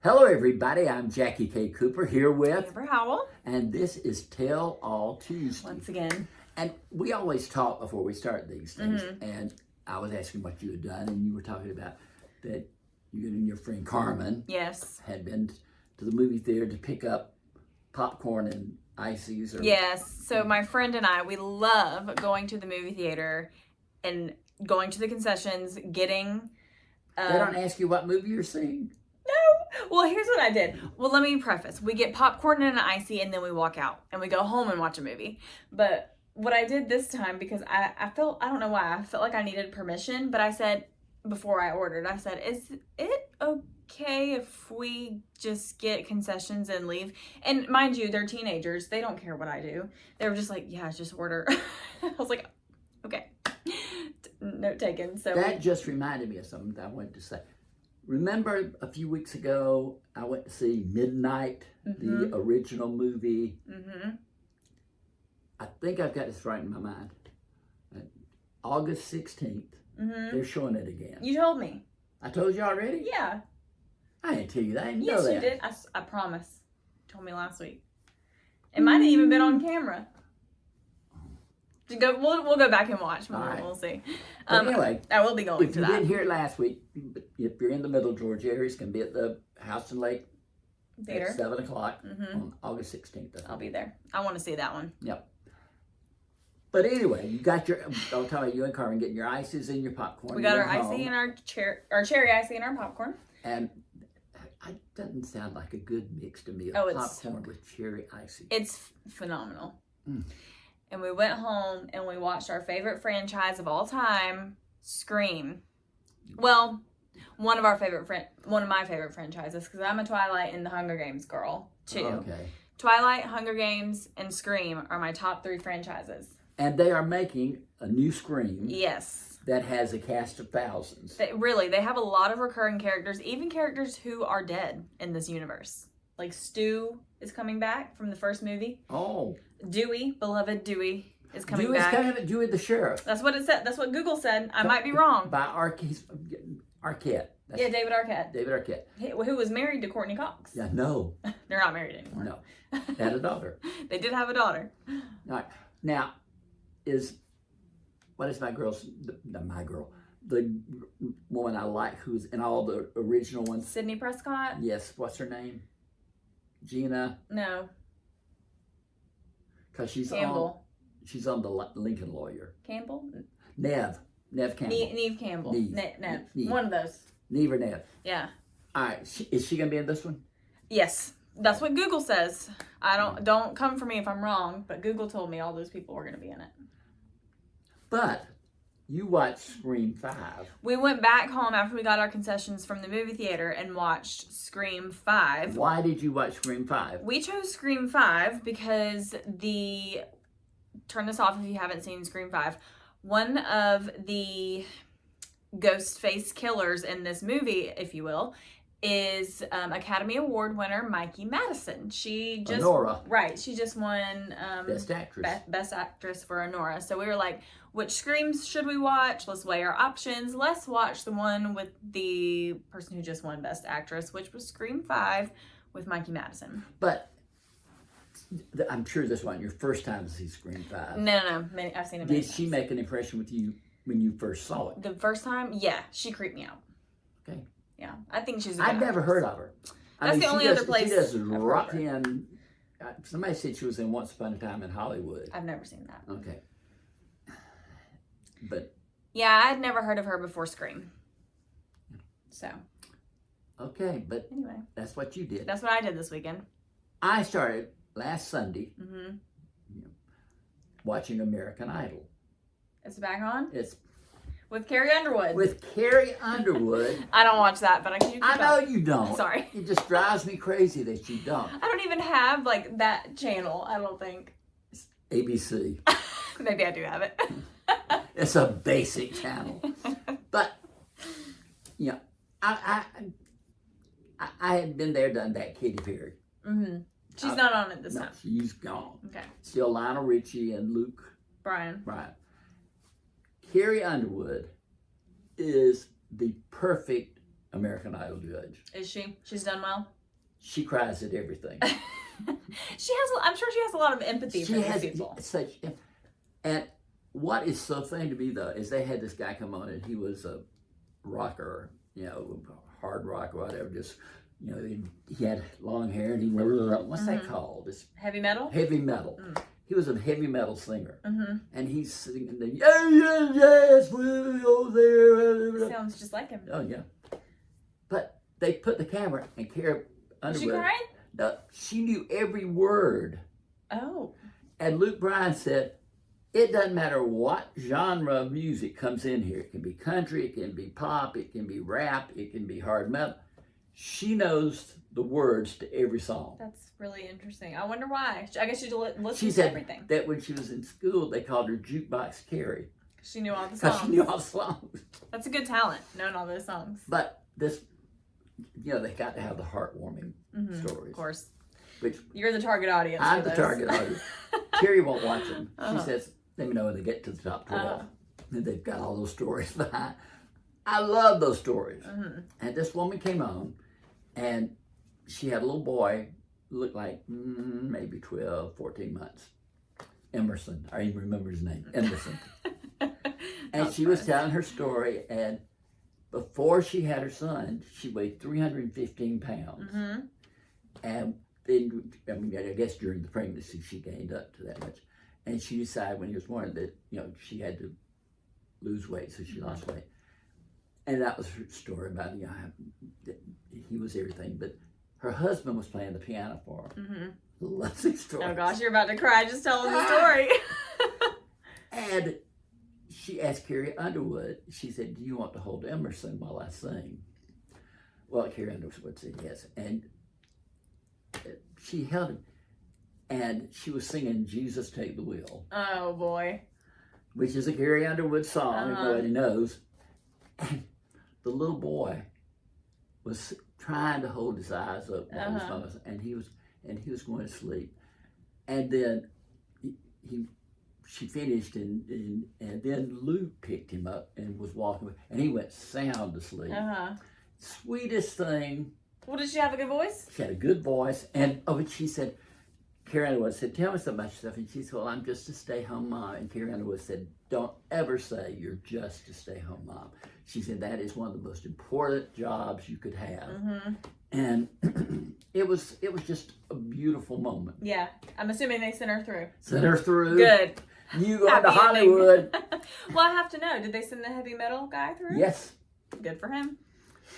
Hello, everybody. I'm Jackie K. Cooper here with Amber Howell. And this is Tell All Tuesday. Once again. And we always talk before we start these things. And I was asking what you had done, and you were talking about that you and your friend Carmen had been to the movie theater to pick up popcorn and ices. Yes. So my friend and I, we love going to the movie theater and going to the concessions, getting... they don't ask you what movie you're seeing? No. Well, here's what I did. Well, let me preface. We get popcorn and an icy, and then we walk out, and we go home and watch a movie. But what I did this time, because I felt, I don't know why, I felt like I needed permission, but I said, before I ordered, I said, is it okay if we just get concessions and leave? And mind you, they're teenagers. They don't care what I do. They were just like, yeah, just order. I was like, okay. Note taken. So that just reminded me of something that I wanted to say. Remember a few weeks ago, I went to see Midnight, the original movie. I think I've got this right in my mind. August 16th, they're showing it again. You told me. I told you already? Yeah. I didn't tell you that. I didn't know Yes, that. you did. I promise. You told me last week. It might have even been on camera. We'll go back and watch. We'll see. But anyway, I will be going if to you that. didn't hear it last week, if you're in the Middle Georgia area, it's going to be at the House and Lake Theater at 7 o'clock on August 16th. I'll be there. I want to see that one. Yep. But anyway, you got your, I'll talk about you and Carmen getting your ices and your popcorn. We got our icy and our cherry icy and our popcorn. And it doesn't sound like a good mix to me of popcorn with cherry icy. It's phenomenal. And we went home and we watched our favorite franchise of all time, Scream. Well, one of my favorite franchises, because I'm a Twilight and the Hunger Games girl too. Okay. Twilight, Hunger Games, and Scream are my top 3 franchises. And they are making a new Scream. Yes. That has a cast of thousands. They have a lot of recurring characters, even characters who are dead in this universe. Like Stu is coming back from the first movie. Oh. Dewey, beloved Dewey, is coming back. Dewey the sheriff. That's what it said. That's what Google said. I might be wrong. By Arquette. Yeah, David Arquette. David Arquette. Who was married to Courtney Cox. Yeah, no. They're not married anymore. No. They had a daughter. They did have a daughter. All right. Now, what is my girl's, not my girl, the woman I like who's in all the original ones? Sidney Prescott? Yes. What's her name? Gina? No. Because she's Campbell. She's on the Lincoln Lawyer. Campbell? Neve Campbell. Neve Campbell. Neve. One of those. Neve or Neve. Yeah. All right. Is she going to be in this one? Yes. That's what Google says. Don't come for me if I'm wrong, but Google told me all those people were going to be in it. But you watched Scream 5. We went back home after we got our concessions from the movie theater and watched Scream 5. Why did you watch Scream 5? We chose Scream 5 because turn this off if you haven't seen Scream 5. One of the ghost face killers in this movie, if you will, is Academy Award winner Mikey Madison. She just won Best Actress. Best Actress for Honora. So we were like, which Screams should we watch? Let's weigh our options. Let's watch the one with the person who just won Best Actress, which was Scream 5 with Mikey Madison. But I'm sure this wasn't your first time to see Scream 5. No. I've seen it many times. Did she make an impression with you when you first saw it? The first time? Yeah, she creeped me out. Okay. Yeah, I think she's I've never heard of her. That's the only other place. She does rock in. Somebody said she was in Once Upon a Time in Hollywood. I've never seen that. Okay. But. Yeah, I'd never heard of her before Scream. So. Okay, but anyway, that's what you did. That's what I did this weekend. I started last Sunday watching American Idol. It's back on? It's with Carrie Underwood. With Carrie Underwood. I don't watch that, but I know you don't. Sorry. It just drives me crazy that you don't. I don't even have like that channel, I don't think. It's ABC. Maybe I do have it. It's a basic channel. But, you know, I had been there, done that, Katy Perry. She's not on it this time. She's gone. Okay. Still Lionel Richie and Luke Bryan. Carrie Underwood is the perfect American Idol judge. Is she? She's done well? She cries at everything. I'm sure she has a lot of empathy for these people. And what is so funny to me, though, is they had this guy come on, and he was a rocker, hard rock or whatever, just, he had long hair, and what's that called? It's heavy metal? Heavy metal. He was a heavy metal singer. And he's singing the, yes, we'll go there. Sounds just like him. Oh, yeah. But they put the camera, and Carrie Underwood. Was she crying? No, she knew every word. Oh. And Luke Bryan said, it doesn't matter what genre of music comes in here. It can be country, it can be pop, it can be rap, it can be hard metal. She knows the words to every song. That's really interesting. I wonder why. I guess she listens She to said everything. That when she was in school, they called her Jukebox Carrie. She knew all the songs. Because she knew all the songs. That's a good talent, knowing all those songs. But this, they got to have the heartwarming stories. Of course. Which you're the target audience. I'm the target audience. Carrie won't watch them. She says, let me know when they get to the top 12. And they've got all those stories behind. I love those stories. And this woman came on, and she had a little boy, looked like maybe 12, 14 months. Emerson. I even remember his name. Emerson. And she was telling her story, and before she had her son, she weighed 315 pounds. And then, I guess during the pregnancy, she gained up to that much. And she decided when he was born that, she had to lose weight, so she lost weight. And that was her story about, he was everything. But her husband was playing the piano for her. Lovely story. Oh gosh, you're about to cry just telling the story. And she asked Carrie Underwood, she said, do you want to hold Emerson while I sing? Well, Carrie Underwood said yes. And she held him. And she was singing Jesus Take the Wheel. Oh boy. Which is a Carrie Underwood song, nobody knows. And the little boy was trying to hold his eyes up while his mom was, and he was going to sleep. And then she finished, and then Luke picked him up and was walking with, and he went sound asleep. Sweetest thing. Well, did she have a good voice? She had a good voice, and she said, Carrie Underwood said, tell me so much stuff. And she said, well, I'm just a stay-home mom. And Carrie Underwood said, don't ever say you're just a stay-home mom. She said, that is one of the most important jobs you could have. And it was just a beautiful moment. Yeah. I'm assuming they sent her through. Sent her through. Good. You going to Hollywood. Well, I have to know. Did they send the heavy metal guy through? Yes. Good for him.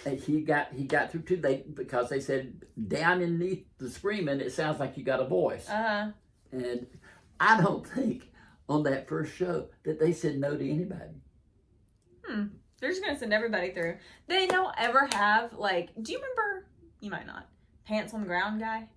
And he got through too. Because they said down underneath the screaming, it sounds like you got a voice. And I don't think on that first show that they said no to anybody. They're just gonna send everybody through. They don't ever have do you remember? You might not. Pants on the ground guy.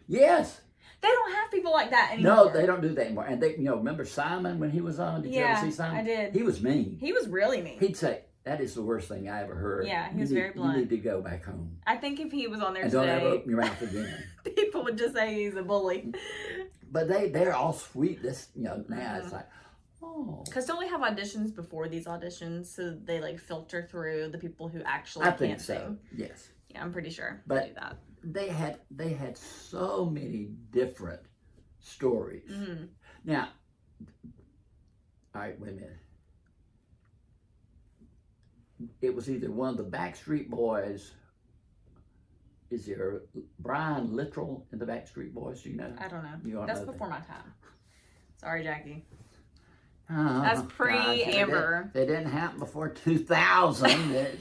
Yes. They don't have people like that anymore. No, they don't do that anymore. And they, remember Simon when he was on? Did you ever see Simon? I did. He was mean. He was really mean. He'd say, that is the worst thing I ever heard. Yeah, he was very blunt. You need to go back home. I think if he was on there and today, don't ever open your mouth again. People would just say he's a bully. But they're all sweet. This, now it's like, oh. Because don't we have auditions before these auditions, so they filter through the people who actually can't think so. Sing? Yes. Yeah, I'm pretty sure but they do that. They had so many different stories. Now, all right, wait a minute. It was either one of the Backstreet Boys. Is there Brian Littrell in the Backstreet Boys? Do you know? I don't know. You don't That's know before my time. Sorry, Jackie. That's pre-Amber. They didn't happen before 2000.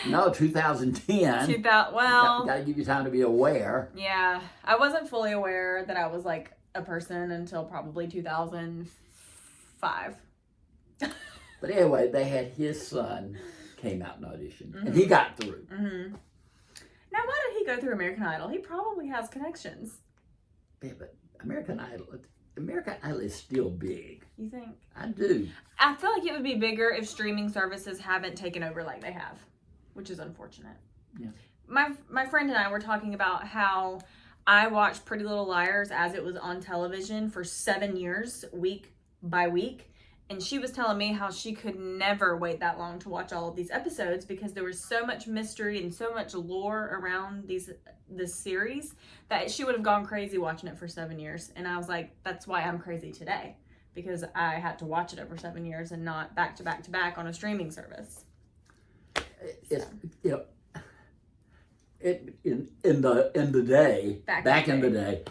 No, 2010. Well, got to give you time to be aware. Yeah, I wasn't fully aware that I was a person until probably 2005. But anyway, they had his son came out and auditioned, and he got through. Now, why did he go through American Idol? He probably has connections. Yeah, but American Idol is still big. You think? I do. I feel like it would be bigger if streaming services haven't taken over like they have, which is unfortunate. Yeah. My friend and I were talking about how I watched Pretty Little Liars as it was on television for 7 years, week by week. And she was telling me how she could never wait that long to watch all of these episodes because there was so much mystery and so much lore around this series that she would have gone crazy watching it for 7 years. And I was like, that's why I'm crazy today, because I had to watch it over 7 years and not back to back to back on a streaming service. It's, you know, in the day, back in the day,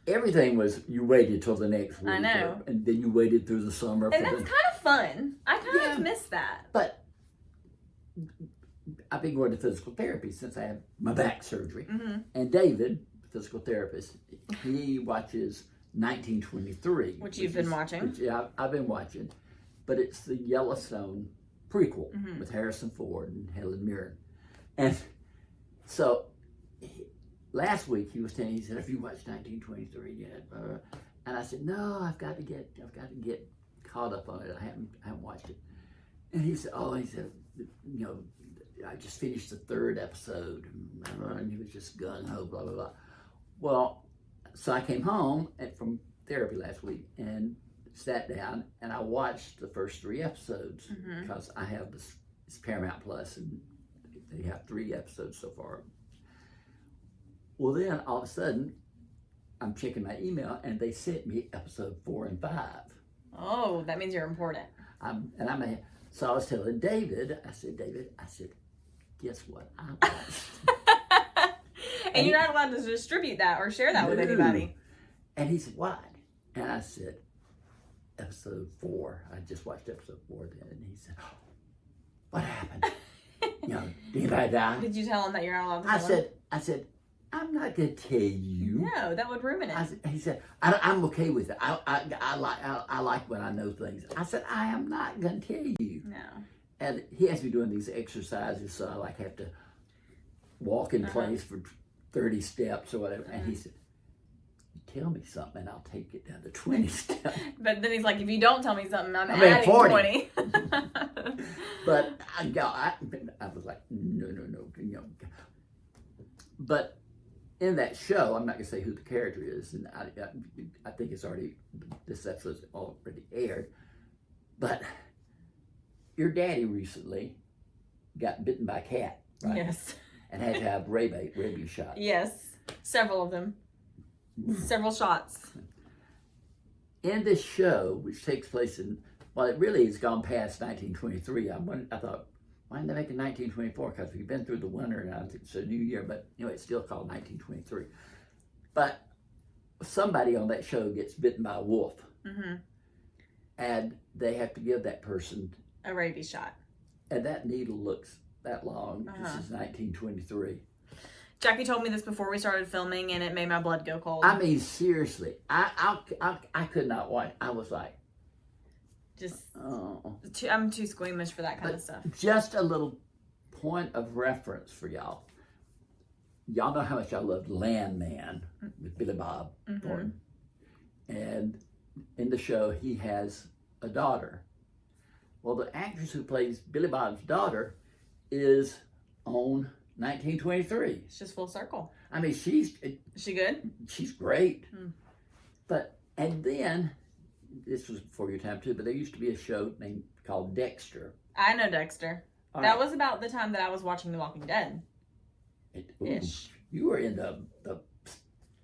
everything was, you waited till the next week. I know. And then you waited through the summer. And that's kind of fun. I kind of miss that. But I've been going to physical therapy since I had my back surgery. Mm-hmm. And David, physical therapist, he watches 1923. Which you've been watching. Which, yeah, I've been watching. But it's the Yellowstone prequel with Harrison Ford and Helen Mirren. And so last week he said, "Have you watched 1923 yet?" And I said, "No, I've got to get caught up on it. I haven't watched it." And he said, "You know, I just finished the 3rd episode." And he was just gung ho, blah blah blah. Well, so I came home from therapy last week and sat down and I watched the first 3 episodes because I have it's Paramount Plus and they have 3 episodes so far. Well, then all of a sudden, I'm checking my email and they sent me episode 4 and 5. Oh, that means you're important. So I was telling David, I said, guess what I watched? and you're not allowed to distribute that or share that with anybody. And he said, "What?" And I said, episode 4. I just watched episode 4 then. And he said, "Oh, what happened? You know, did anybody die?" Did you tell him that you're not allowed to tell him? I said, "I'm not going to tell you." No, that would ruin it. He said, I'm okay with it. I like when I know things. I said, "I am not going to tell you." No. And he has me doing these exercises, so I have to walk in place for 30 steps or whatever. And he said, "Tell me something and I'll take it down to 20 steps." But then he's like, "If you don't tell me something, I'm adding 40. But I was like, no. You know. But in that show, I'm not going to say who the character is, and I think this episode's already aired. But your daddy recently got bitten by a cat, right? Yes. And had to have rabies shot. Yes, several of them. Several shots. In this show, which takes place it really has gone past 1923. I thought, why didn't they make it 1924? Because we've been through the winter and I think it's a new year, but it's still called 1923. But somebody on that show gets bitten by a wolf. Mm-hmm. And they have to give that person a rabies shot. And that needle looks that long. This is 1923. Jackie told me this before we started filming, and it made my blood go cold. I mean, seriously, I could not watch. I was like, I'm too squeamish for that kind of stuff. Just a little point of reference for y'all. Y'all know how much I loved Landman with Billy Bob Thornton, and in the show he has a daughter. Well, the actress who plays Billy Bob's daughter is on 1923. It's just full circle. I mean, is she good? She's great. And then, this was before your time too, but there used to be a show called Dexter. I know Dexter. That was about the time that I was watching The Walking Dead. Ish. You were into the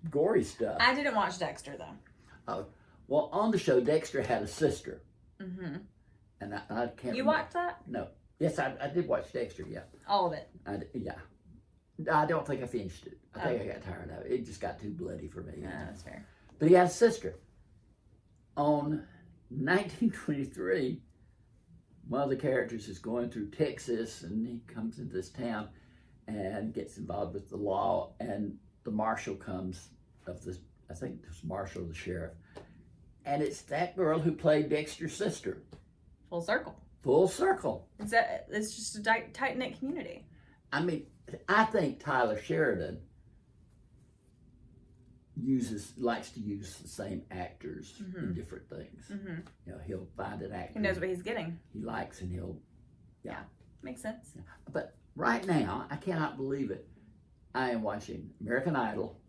gory stuff. I didn't watch Dexter though. Well, on the show, Dexter had a sister. Mm-hmm. And I can't. You watched that? No. Yes, I did watch Dexter. Yeah. All of it. Yeah. I don't think I finished it. I think I got tired of it. It just got too bloody for me. Yeah, that's fair. But he had a sister. On 1923, one of the characters is going through Texas, and he comes into this town and gets involved with the law, and the marshal comes I think it was marshal or the sheriff, and it's that girl who played Dexter's sister. Full circle. Full circle. It's just a tight-knit community. I mean, I think Tyler Sheridan likes to use the same actors in different things. Mm-hmm. You know, he'll find an actor. He knows what he's getting. He likes, and he'll, yeah. Makes sense. Yeah. But right now, I cannot believe it. I am watching American Idol.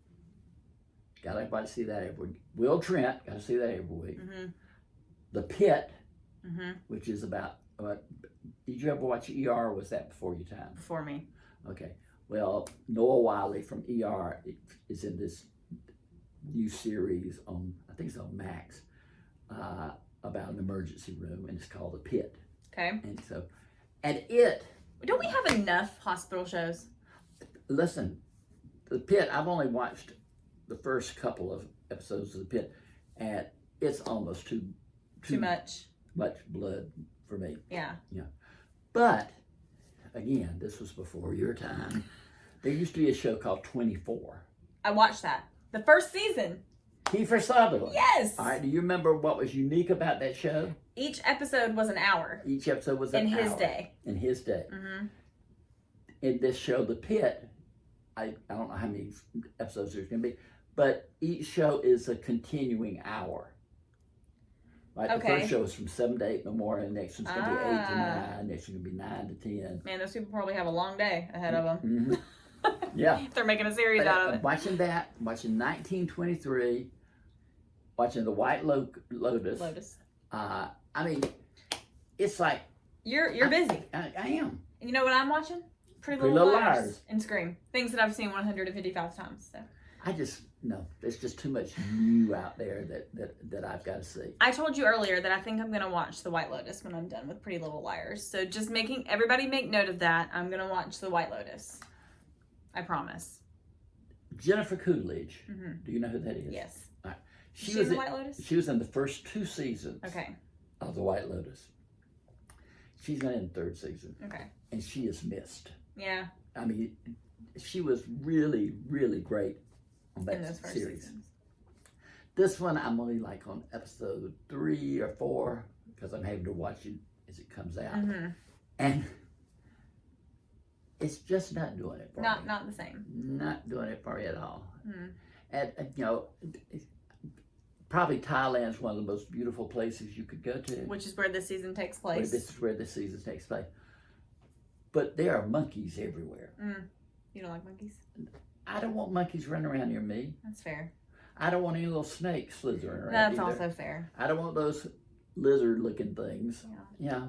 Got everybody to see that every week. Will Trent, got to see that every week. Mm-hmm. The Pit, which is about. Did you ever watch ER? Or was that before your time? Before me. Okay. Well, Noah Wiley from ER is in this new series on, I think it's on Max, about an emergency room, and it's called The Pit. Okay. And it. Don't we have enough hospital shows? Listen, The Pit, I've only watched the first couple of episodes of The Pit, and it's almost too much blood for me. Yeah. But, again, this was before your time. There used to be a show called 24. I watched that. The first season. Kiefer Sutherland. Yes. All right, do you remember what was unique about that show? Each episode was an hour. Each episode was an hour. In his day. In his day. Mm-hmm. In this show, The Pit, I don't know how many episodes there's going to be, but each show is a continuing hour. Like the first show is from 7 to 8 in the morning, the next one's going to be 8 to 9, next one's going to be 9 to 10. Man, those people probably have a long day ahead of them. Mm-hmm. Yeah. They're making a series out of it. Watching that, watching 1923, watching The White Lotus. I mean, it's like... You're busy. I am. And you know what I'm watching? Pretty Little Liars and Scream. Things that I've seen 155 times. So. There's just too much new out there that I've got to see. I told you earlier that I think I'm going to watch The White Lotus when I'm done with Pretty Little Liars. So just making everybody make note of that. I'm going to watch The White Lotus. I promise. Jennifer Coolidge. Mm-hmm. Do you know who that is? Yes. All right. She was in The White Lotus? She was in the first 2 seasons of The White Lotus. She's not in the 3rd season. Okay. And she is missed. Yeah. I mean, she was really, really great on that in those first series. Seasons. This one, I'm only like on episode 3 or 4 because I'm having to watch it as it comes out. Mm-hmm. And it's just not doing it for me. Not the same. Not doing it for me at all. Mm-hmm. And probably Thailand's one of the most beautiful places you could go to. Which is where this season takes place. This is where this season takes place. But there are monkeys everywhere. You don't like monkeys? I don't want monkeys running around near me. That's fair. I don't want any little snakes slithering around. That's also fair. I don't want those lizard-looking things. Yeah.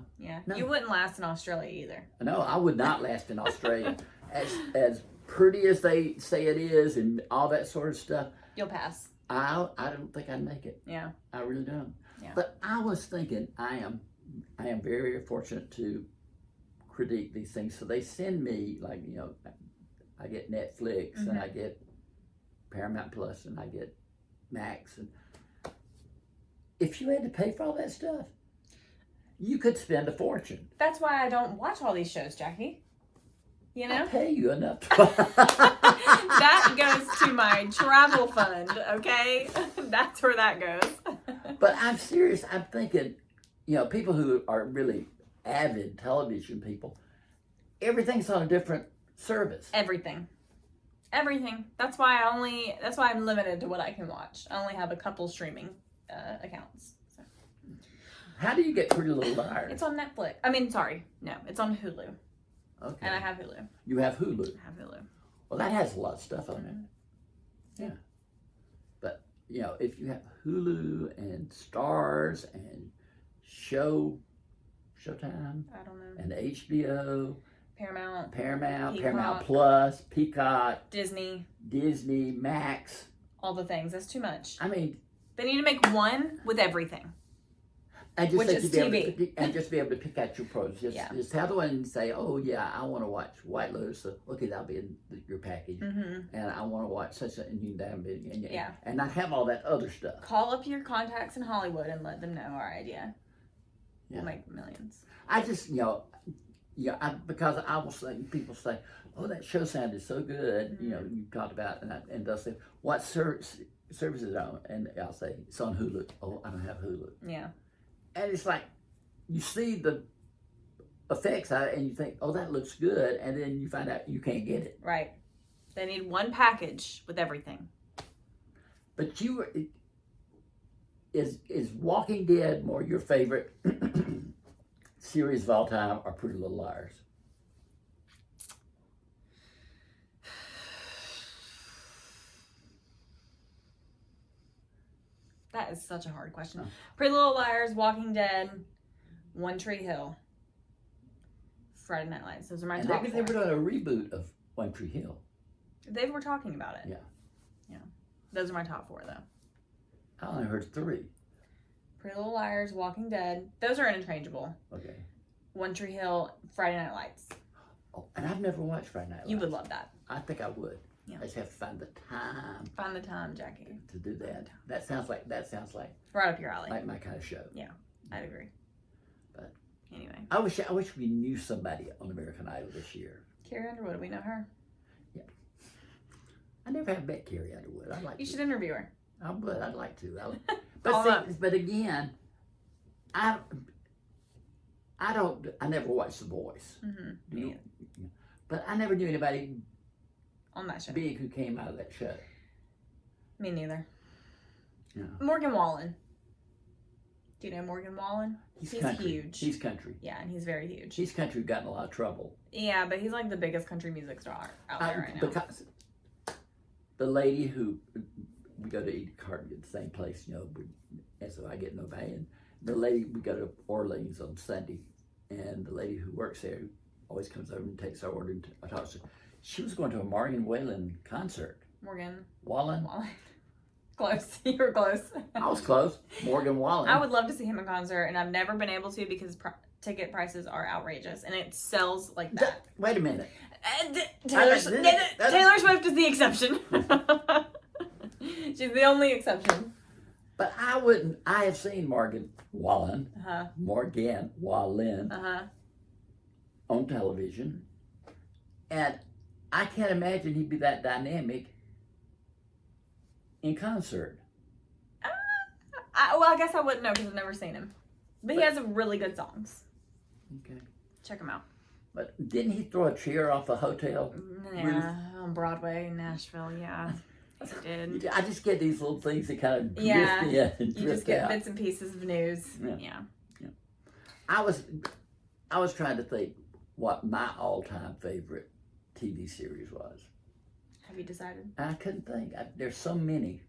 No. You wouldn't last in Australia either. No, I would not last in Australia. As pretty as they say it is and all that sort of stuff. You'll pass. I don't think I'd make it. Yeah. I really don't. Yeah. But I was thinking I am very, very fortunate to critique these things. So they send me I get Netflix and I get Paramount Plus and I get Max, and if you had to pay for all that stuff, you could spend a fortune. That's why I don't watch all these shows, Jackie. You know? I'll pay you enough. That goes to my travel fund, okay? That's where that goes. But I'm serious. I'm thinking, people who are really avid television people, everything's on a different service. Everything. That's why I'm limited to what I can watch. I only have a couple streaming accounts. So. How do you get Pretty Little Liars? It's on Netflix. It's on Hulu. Okay. And I have Hulu. You have Hulu? I have Hulu. Well, that has a lot of stuff on it. Yeah. But, if you have Hulu and Stars and Showtime. I don't know. And HBO. Paramount Plus, Peacock. Disney, Max. All the things. That's too much. I mean. They need to make one with everything. Which is TV. And just be able to pick out your pros. Just have the one and say, oh yeah, I want to watch White Lotus. So, okay, that'll be in your package. Mm-hmm. And I want to watch such and you can and not have all that other stuff. Call up your contacts in Hollywood and let them know our idea. Yeah. We'll make millions. I just, because I will say, people say, oh, that show sounded so good. Mm-hmm. You talked about, and they'll say, what service is it on? And I'll say, it's on Hulu. Oh, I don't have Hulu. Yeah. And it's like, you see the effects of it and you think, oh, that looks good. And then you find out you can't get it. Right. They need one package with everything. But is Walking Dead more your favorite series of all time or Pretty Little Liars? That is such a hard question. Pretty Little Liars, Walking Dead. One Tree Hill, Friday Night Lights. Those are my and top they four. were doing a reboot of One Tree Hill. They were talking about it. Yeah. Yeah. Those are my top four, though. I only heard 3. Pretty Little Liars, Walking Dead. Those are interchangeable. Okay. One Tree Hill, Friday Night Lights. Oh, and I've never watched Friday Night Lights. You would love that. I think I would. Yeah. I just have to find the time. Find the time, Jackie. To do that. That sounds like Right up your alley. like my kind of show. Yeah, I'd agree. But anyway, I wish we knew somebody on American Idol this year. Carrie Underwood, we know her. Yeah. I never have met Carrie Underwood. I'd like You to. should interview her. I would. I'd like to. But But again, I never watched The Voice. Mm-hmm. But I never knew anybody On that show. big who came out of that show. Me neither. No. Morgan Wallen. Do you know Morgan Wallen? He's country. Huge. He's country. Yeah, and he's very huge. He's country got in a lot of trouble. Yeah, but he's like the biggest country music star out there right now. Because the lady who, we go to eat carton at the same place, and so I get in a van. The lady, we go to Orleans on Sunday, and the lady who works there always comes over and takes our order and talks to her. She was going to a Morgan Wallen concert. Morgan Wallen? Close. You were close. I was close. Morgan Wallen. I would love to see him in concert, and I've never been able to because ticket prices are outrageous, and it sells like that. Wait a minute. Taylor Swift is the exception. She's the only exception. But I have seen Morgan Wallen on television, and I can't imagine he'd be that dynamic in concert. I guess I wouldn't know because I've never seen him. But he has really good songs. Okay. Check him out. But didn't he throw a chair off a hotel Yeah, on Broadway in Nashville, yeah. He did. I just get these little things that kind of drift Yeah, in and drift you just get out. bits and pieces of news. Yeah. I was trying to think what my all-time favorite TV series was. Have you decided? I couldn't think. There's so many.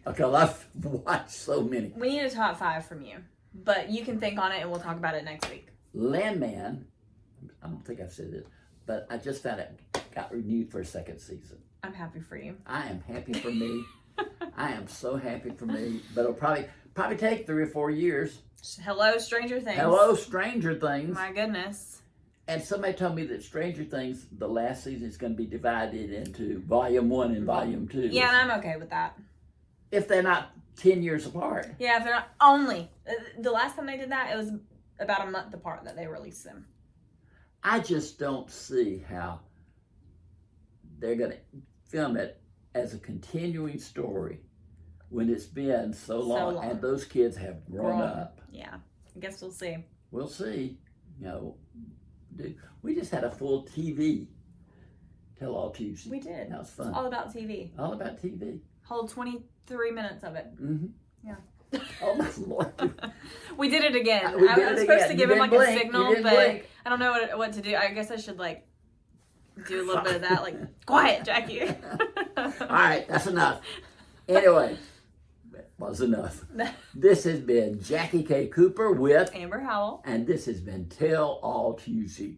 Because I've watched so many. We need a top 5 from you. But you can think on it and we'll talk about it next week. Landman, I don't think I've said it, but I just found it got renewed for a 2nd season. I'm happy for you. I am happy for me. I am so happy for me. But it'll probably take 3 or 4 years. Hello, Stranger Things. Hello, Stranger Things. My goodness. And somebody told me that Stranger Things, the last season is going to be divided into Volume 1 and Volume 2. Yeah, and I'm okay with that. If they're not 10 years apart. Yeah, if they're not only. The last time they did that, it was about a month apart that they released them. I just don't see how they're going to film it as a continuing story when it's been so long and those kids have grown up. Yeah, I guess we'll see. We'll see. We just had a full TV Tell All Tuesday. We did. That was fun. It's all about TV. All about TV. Whole 23 minutes of it. Mm-hmm. Yeah. Oh my Lord. We did it again. I was supposed to give him like a signal, but I don't know what to do. I guess I should do a little bit of that. Quiet, Jackie. All right, that's enough. Anyway, that was enough. This has been Jackie K. Cooper with Amber Howell. And this has been Tell All Tuesday.